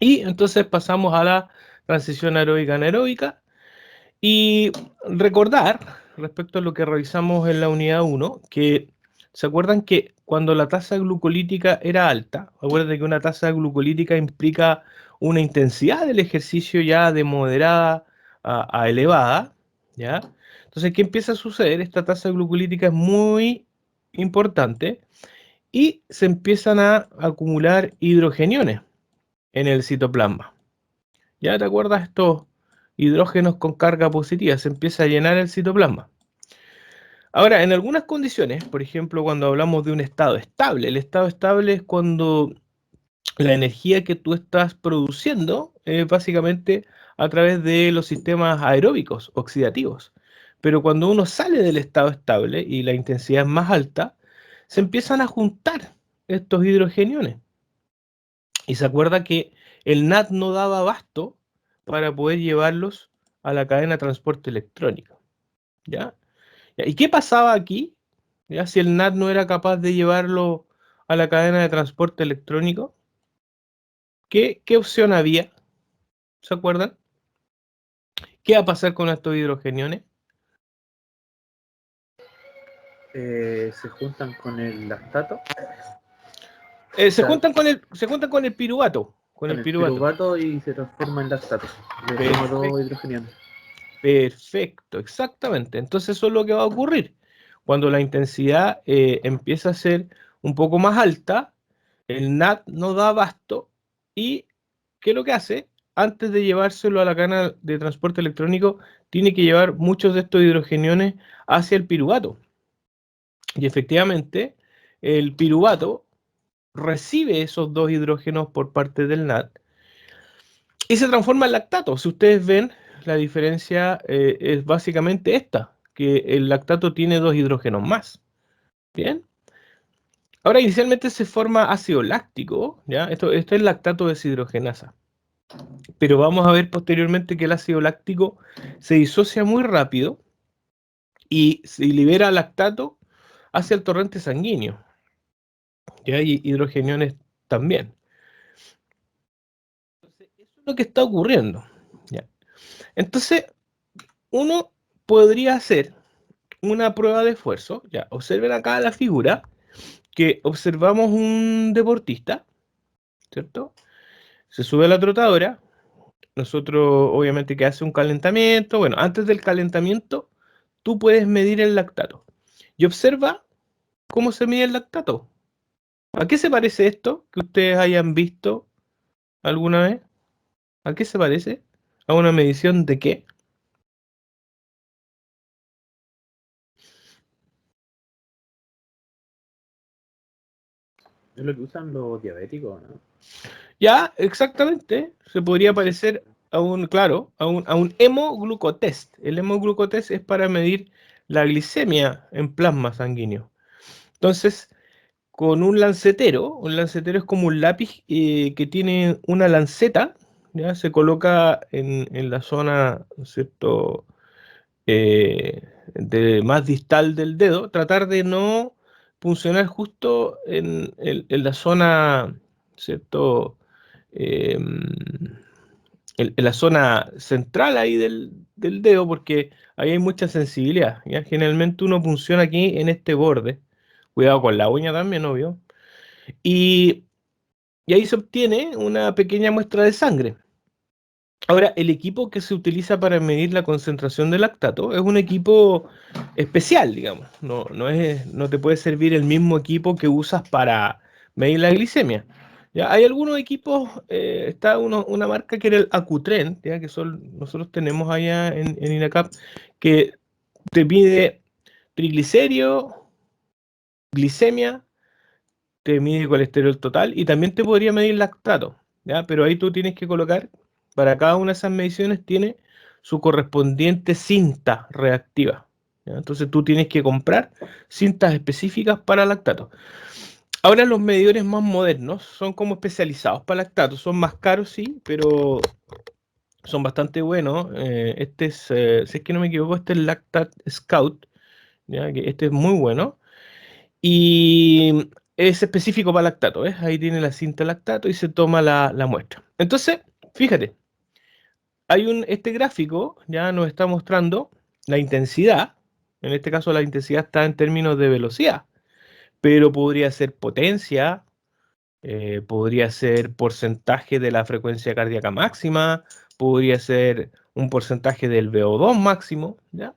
Y entonces pasamos a la transición aeróbica anaeróbica. Y recordar, respecto a lo que revisamos en la unidad 1, que ¿se acuerdan que cuando la tasa glucolítica era alta? Acuérdense que una tasa glucolítica implica una intensidad del ejercicio ya de moderada a elevada, ¿ya? Entonces, ¿qué empieza a suceder? Esta tasa glucolítica es muy importante y se empiezan a acumular hidrogeniones en el citoplasma. ¿Ya te acuerdas estos hidrógenos con carga positiva? Se empieza a llenar el citoplasma. Ahora, en algunas condiciones, por ejemplo, cuando hablamos de un estado estable, el estado estable es cuando la energía que tú estás produciendo es básicamente a través de los sistemas aeróbicos oxidativos. Pero cuando uno sale del estado estable y la intensidad es más alta, se empiezan a juntar estos hidrogeniones. Y se acuerda que el NAT no daba abasto para poder llevarlos a la cadena de transporte electrónico. ¿Ya? ¿Y qué pasaba aquí? ¿Ya? Si el NAT no era capaz de llevarlo a la cadena de transporte electrónico, ¿qué opción había? ¿Se acuerdan? ¿Qué va a pasar con estos hidrogeniones? Se juntan con el lactato. Se juntan con el piruvato. Con el piruvato. Piruvato y se transforma en lactato. Le toma dos hidrogeniones. Perfecto, exactamente. Entonces eso es lo que va a ocurrir. Cuando la intensidad empieza a ser un poco más alta, el NAT no da abasto y ¿qué es lo que hace? Antes de llevárselo a la cadena de transporte electrónico, tiene que llevar muchos de estos hidrogeniones hacia el piruvato. Y efectivamente, el piruvato recibe esos dos hidrógenos por parte del NAT y se transforma en lactato. Si ustedes ven, la diferencia es básicamente esta, que el lactato tiene dos hidrógenos más. Bien. Ahora, inicialmente se forma ácido láctico, ¿ya? Esto es lactato deshidrogenasa. Pero vamos a ver posteriormente que el ácido láctico se disocia muy rápido y se libera lactato hacia el torrente sanguíneo. ¿Ya? Y hidrogeniones también. Entonces, eso es lo que está ocurriendo. ¿Ya? Entonces, uno podría hacer una prueba de esfuerzo. Ya, observen acá la figura que observamos un deportista, ¿cierto? Se sube a la trotadora. Nosotros, obviamente, que hace un calentamiento. Bueno, antes del calentamiento, tú puedes medir el lactato. Y observa cómo se mide el lactato. ¿A qué se parece esto que ustedes hayan visto alguna vez? ¿A qué se parece? ¿A una medición de qué? Es lo que usan los diabéticos, ¿no? Ya, exactamente. Se podría parecer a un, claro, a un hemoglucotest. El hemoglucotest es para medir la glicemia en plasma sanguíneo. Entonces, con un lancetero es como un lápiz que tiene una lanceta, ¿ya? Se coloca en la zona, ¿cierto? Más distal del dedo, tratar de no funcionar justo en la zona, ¿cierto? En la zona central ahí del dedo, porque ahí hay mucha sensibilidad, ¿ya? Generalmente uno funciona aquí en este borde, cuidado con la uña también, obvio, y, y ahí se obtiene una pequeña muestra de sangre. Ahora, el equipo que se utiliza para medir la concentración de lactato es un equipo especial, digamos. No te puede servir el mismo equipo que usas para medir la glicemia. ¿Ya? Hay algunos equipos, está una marca que era el Acutren, ¿ya? Nosotros tenemos allá en INACAP, que te mide triglicérido, glicemia, te mide colesterol total y también te podría medir lactato, ¿ya? Pero ahí tú tienes que colocar, para cada una de esas mediciones tiene su correspondiente cinta reactiva, ¿ya? Entonces tú tienes que comprar cintas específicas para lactato. Ahora los medidores más modernos son como especializados para lactato, son más caros sí, pero son bastante buenos. Si es que no me equivoco, este es el Lactat Scout, ¿ya? Que este es muy bueno. Y es específico para lactato, ¿ves? Ahí tiene la cinta lactato y se toma la muestra. Entonces, fíjate, este gráfico ya nos está mostrando la intensidad. En este caso la intensidad está en términos de velocidad, pero podría ser potencia, podría ser porcentaje de la frecuencia cardíaca máxima, podría ser un porcentaje del VO2 máximo, ¿ya?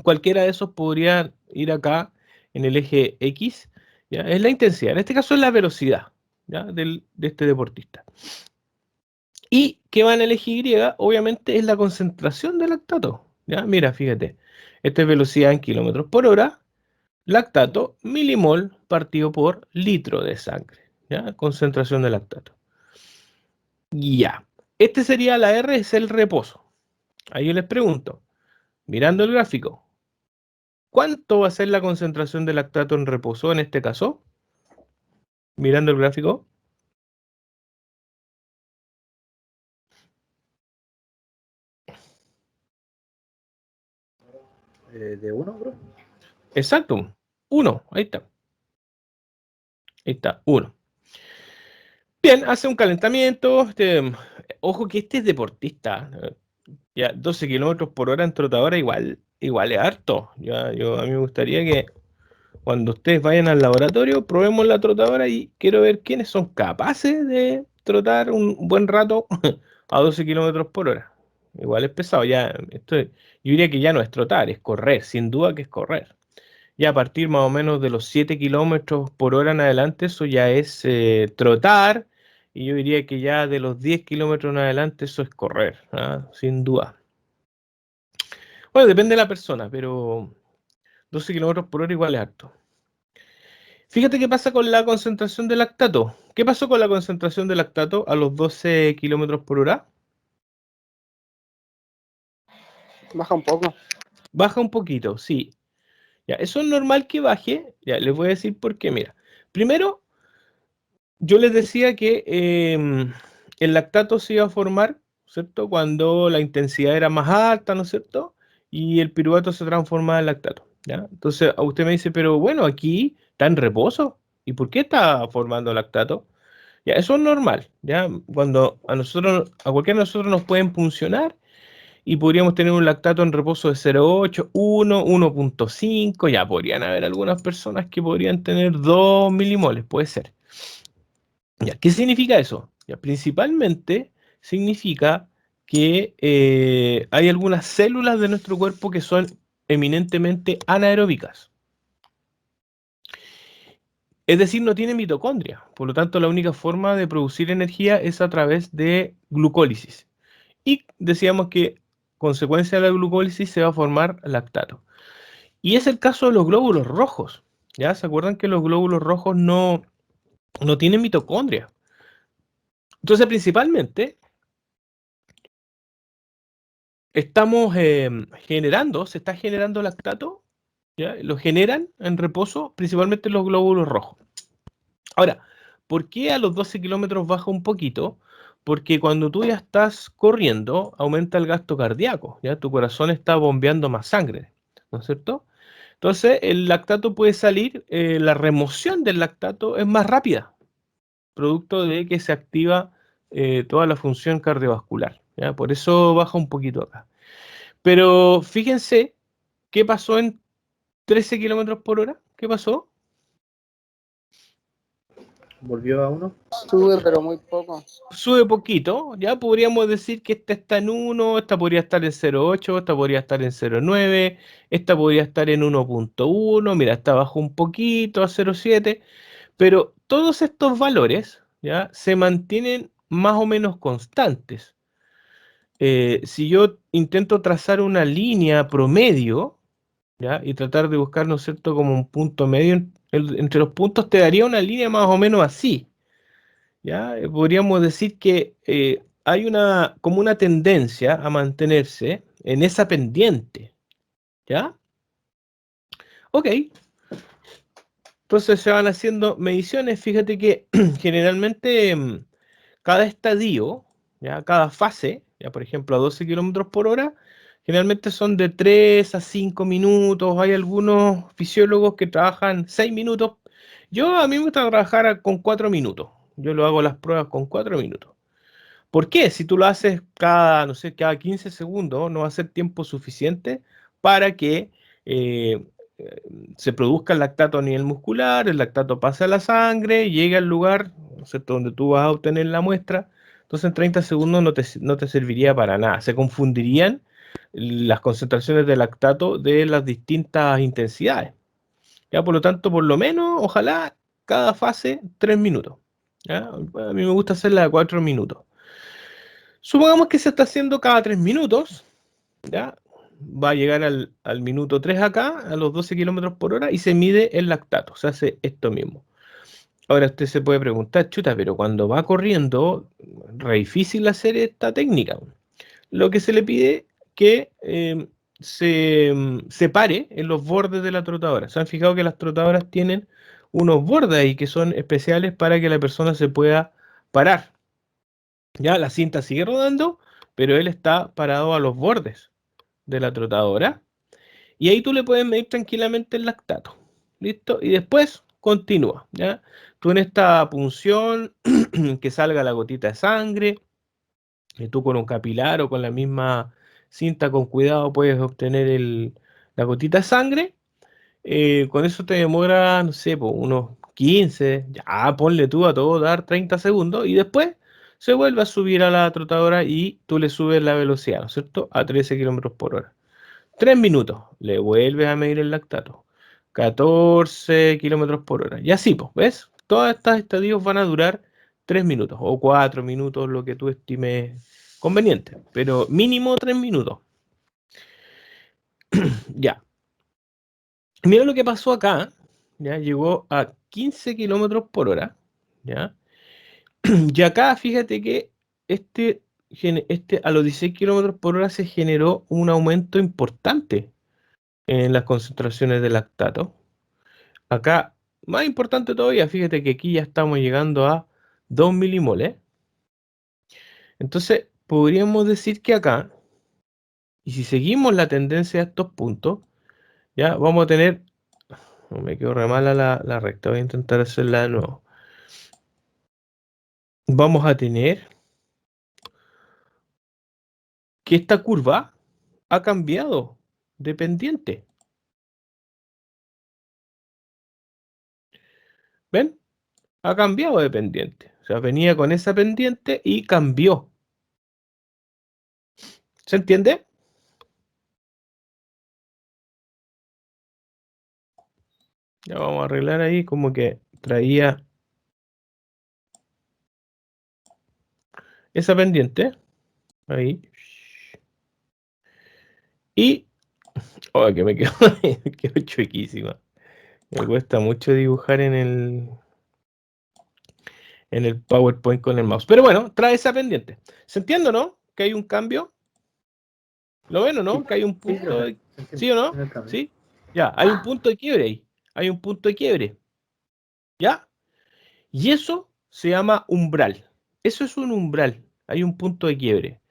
Cualquiera de esos podría ir acá en el eje X, ¿ya? Es la intensidad, en este caso es la velocidad, ¿ya? De este deportista. Y que va en el eje Y, obviamente, es la concentración de lactato, ¿ya? Mira, fíjate, esta es velocidad en kilómetros por hora, lactato, milimol partido por litro de sangre, ¿ya? Concentración de lactato. Ya, este sería la R, es el reposo. Ahí yo les pregunto, mirando el gráfico, ¿cuánto va a ser la concentración de lactato en reposo en este caso? Mirando el gráfico. ¿De 1, bro? Exacto, 1, ahí está. Ahí está, 1. Bien, hace un calentamiento. Ojo que este es deportista. Ya 12 kilómetros por hora en trotadora igual es harto. Ya, a mí me gustaría que cuando ustedes vayan al laboratorio probemos la trotadora y quiero ver quiénes son capaces de trotar un buen rato a 12 kilómetros por hora. Igual es pesado. Yo diría que ya no es trotar, es correr. Sin duda que es correr. Ya a partir más o menos de los 7 kilómetros por hora en adelante, eso ya es trotar. Y yo diría que ya de los 10 kilómetros en adelante, eso es correr, ¿ah? Sin duda. Bueno, depende de la persona, pero 12 kilómetros por hora igual es harto. Fíjate qué pasa con la concentración de lactato. ¿Qué pasó con la concentración de lactato a los 12 kilómetros por hora? Baja un poco. Baja un poquito, sí. Ya, eso es normal que baje. Ya, les voy a decir por qué. Mira, primero, yo les decía que el lactato se iba a formar, ¿cierto? Cuando la intensidad era más alta, ¿no es cierto? Y el piruvato se transformaba en lactato, ¿ya? Entonces, a usted me dice, pero bueno, aquí está en reposo. ¿Y por qué está formando lactato? Ya, eso es normal, ¿ya? Cuando a cualquiera de nosotros nos pueden puncionar y podríamos tener un lactato en reposo de 0,8, 1, 1,5, ya podrían haber algunas personas que podrían tener 2 milimoles, puede ser. Ya, ¿qué significa eso? Ya, principalmente significa que hay algunas células de nuestro cuerpo que son eminentemente anaeróbicas. Es decir, no tienen mitocondria. Por lo tanto, la única forma de producir energía es a través de glucólisis. Y decíamos que, consecuencia de la glucólisis, se va a formar lactato. Y es el caso de los glóbulos rojos. ¿Ya? ¿Se acuerdan que los glóbulos rojos no tienen mitocondria? Entonces, principalmente, estamos se está generando lactato, ¿ya? Lo generan en reposo, principalmente los glóbulos rojos. Ahora, ¿por qué a los 12 kilómetros baja un poquito? Porque cuando tú ya estás corriendo, aumenta el gasto cardíaco, ¿ya? Tu corazón está bombeando más sangre, ¿no es cierto? Entonces, el lactato puede salir, la remoción del lactato es más rápida, producto de que se activa toda la función cardiovascular, ¿ya? Por eso baja un poquito acá. Pero fíjense qué pasó en 13 kilómetros por hora. ¿Qué pasó? ¿Volvió a 1? Sube, pero muy poco. Sube poquito. Ya podríamos decir que esta está en 1, esta podría estar en 0,8, esta podría estar en 0,9, esta podría estar en 1,1. Mira, esta bajó un poquito a 0,7. Pero todos estos valores ya se mantienen más o menos constantes. Si yo intento trazar una línea promedio, ¿ya? Y tratar de buscar, ¿no es cierto?, como un punto medio entre los puntos, te daría una línea más o menos así, ¿ya? Podríamos decir que hay como una tendencia a mantenerse en esa pendiente, ¿ya? Ok, entonces se van haciendo mediciones. Fíjate que generalmente cada estadio, ¿ya? Cada fase, ya por ejemplo a 12 kilómetros por hora, generalmente son de 3 a 5 minutos. Hay algunos fisiólogos que trabajan 6 minutos. A mí me gusta trabajar con 4 minutos. Yo lo hago las pruebas con 4 minutos. ¿Por qué? Si tú lo haces cada, no sé, cada 15 segundos, no va a ser tiempo suficiente para que eh, se produzca el lactato a nivel muscular, el lactato pase a la sangre, llegue al lugar, ¿no es cierto?, donde tú vas a obtener la muestra. Entonces en 30 segundos no te serviría para nada. Se confundirían las concentraciones de lactato de las distintas intensidades. ¿Ya? Por lo tanto, por lo menos, ojalá cada fase 3 minutos. ¿Ya? A mí me gusta hacerla de 4 minutos. Supongamos que se está haciendo cada 3 minutos, ¿ya? Va a llegar al minuto 3 acá, a los 12 kilómetros por hora, y se mide el lactato. Se hace esto mismo. Ahora usted se puede preguntar, chuta, pero cuando va corriendo, re difícil hacer esta técnica. Lo que se le pide que se pare en los bordes de la trotadora. ¿Se han fijado que las trotadoras tienen unos bordes ahí que son especiales para que la persona se pueda parar? Ya la cinta sigue rodando, pero él está parado a los bordes de la trotadora. Y ahí tú le puedes medir tranquilamente el lactato. ¿Listo? Y después continúa. ¿Ya? Tú en esta punción, que salga la gotita de sangre, y tú con un capilar o con la misma cinta con cuidado puedes obtener la gotita de sangre. Con eso te demora, no sé, po, unos 15, ya ponle tú a todo dar 30 segundos y después se vuelve a subir a la trotadora y tú le subes la velocidad, ¿no es cierto? A 13 kilómetros por hora. 3 minutos, le vuelves a medir el lactato. 14 kilómetros por hora. Y así, pues, ¿ves? Todas estas estadios van a durar 3 minutos o 4 minutos, lo que tú estimes conveniente. Pero mínimo 3 minutos. Ya. Mira lo que pasó acá. Ya llegó a 15 kilómetros por hora. ¿Ya? Y acá, fíjate que a los 16 kilómetros por hora se generó un aumento importante en las concentraciones de lactato. Acá, más importante todavía, fíjate que aquí ya estamos llegando a 2 milimoles. Entonces, podríamos decir que acá, y si seguimos la tendencia a estos puntos, ya vamos a tener, no me quedó re mala la recta, voy a intentar hacerla de nuevo. Vamos a tener que esta curva ha cambiado de pendiente. ¿Ven? Ha cambiado de pendiente. O sea, venía con esa pendiente y cambió. ¿Se entiende? Ya vamos a arreglar ahí como que traía esa pendiente. Ahí. Y... Oh, que me quedo, me quedo chuequísima. Me cuesta mucho dibujar en el PowerPoint con el mouse. Pero bueno, trae esa pendiente. ¿Se entiende, no? Que hay un cambio. ¿Lo ven o no? Sí, Que hay un sí, punto profe, de... se entiende, ¿Sí o no? en el cambio. ¿Sí? Ya, hay un punto de quiebre ahí. Hay un punto de quiebre. ¿Ya? Y eso se llama umbral. Eso es un umbral. Hay un punto de quiebre.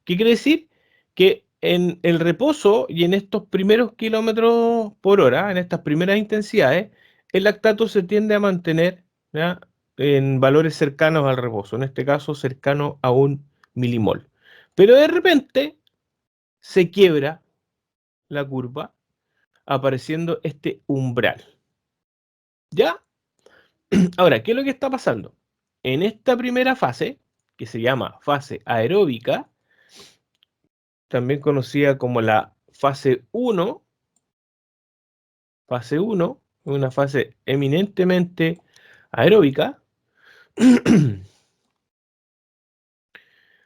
¿Qué quiere decir? Que en el reposo y en estos primeros kilómetros por hora, en estas primeras intensidades, el lactato se tiende a mantener, ¿ya?, en valores cercanos al reposo, en este caso cercano a 1 milimol. Pero de repente se quiebra la curva apareciendo este umbral. ¿Ya? Ahora, ¿qué es lo que está pasando? En esta primera fase, que se llama fase aeróbica, también conocida como la fase 1, una fase eminentemente aeróbica.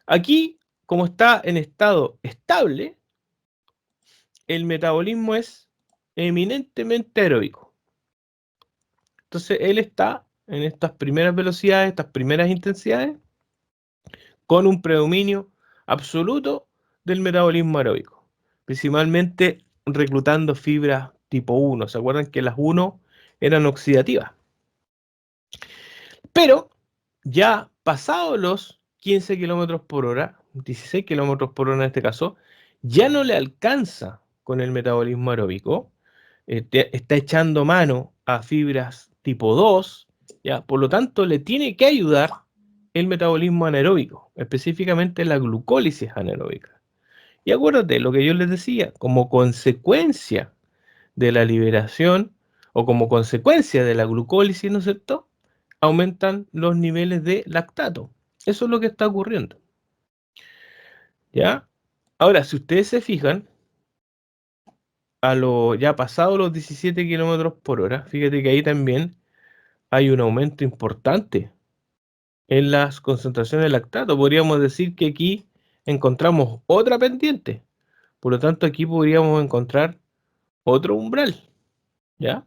Aquí, como está en estado estable, el metabolismo es eminentemente aeróbico. Entonces, él está en estas primeras velocidades, estas primeras intensidades, con un predominio absoluto del metabolismo aeróbico, principalmente reclutando fibras tipo 1. ¿Se acuerdan que las 1 eran oxidativas? Pero ya pasados los 15 kilómetros por hora, 16 kilómetros por hora en este caso, ya no le alcanza con el metabolismo aeróbico, está echando mano a fibras tipo 2, ¿ya? Por lo tanto le tiene que ayudar el metabolismo anaeróbico, específicamente la glucólisis anaeróbica. Y acuérdate lo que yo les decía, como consecuencia de la liberación o como consecuencia de la glucólisis, ¿no es cierto?, aumentan los niveles de lactato. Eso es lo que está ocurriendo. ¿Ya? Ahora, si ustedes se fijan, ya pasado los 17 kilómetros por hora, fíjate que ahí también hay un aumento importante en las concentraciones de lactato. Podríamos decir que aquí encontramos otra pendiente. Por lo tanto, aquí podríamos encontrar otro umbral. ¿Ya?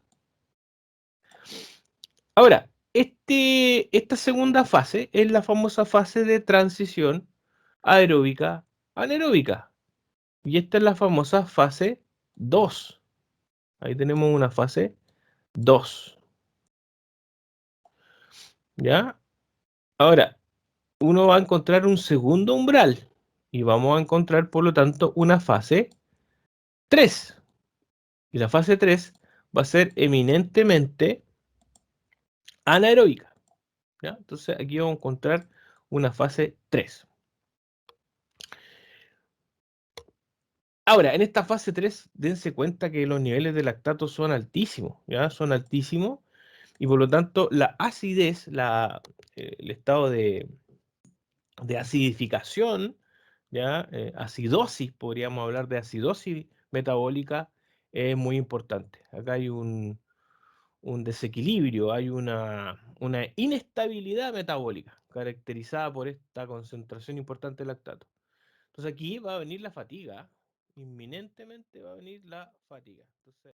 Ahora, esta segunda fase es la famosa fase de transición aeróbica anaeróbica. Y esta es la famosa fase 2. Ahí tenemos una fase 2. ¿Ya? Ahora, uno va a encontrar un segundo umbral. Y vamos a encontrar, por lo tanto, una fase 3. Y la fase 3 va a ser eminentemente anaeróbica. ¿Ya? Entonces, aquí vamos a encontrar una fase 3. Ahora, en esta fase 3, dense cuenta que los niveles de lactato son altísimos, ¿ya? Son altísimos y por lo tanto la acidez, el estado de acidificación, ¿ya? Acidosis, podríamos hablar de acidosis metabólica, es muy importante. Acá hay un desequilibrio, hay una inestabilidad metabólica caracterizada por esta concentración importante de lactato. Entonces aquí va a venir la fatiga, inminentemente va a venir la fatiga. Entonces,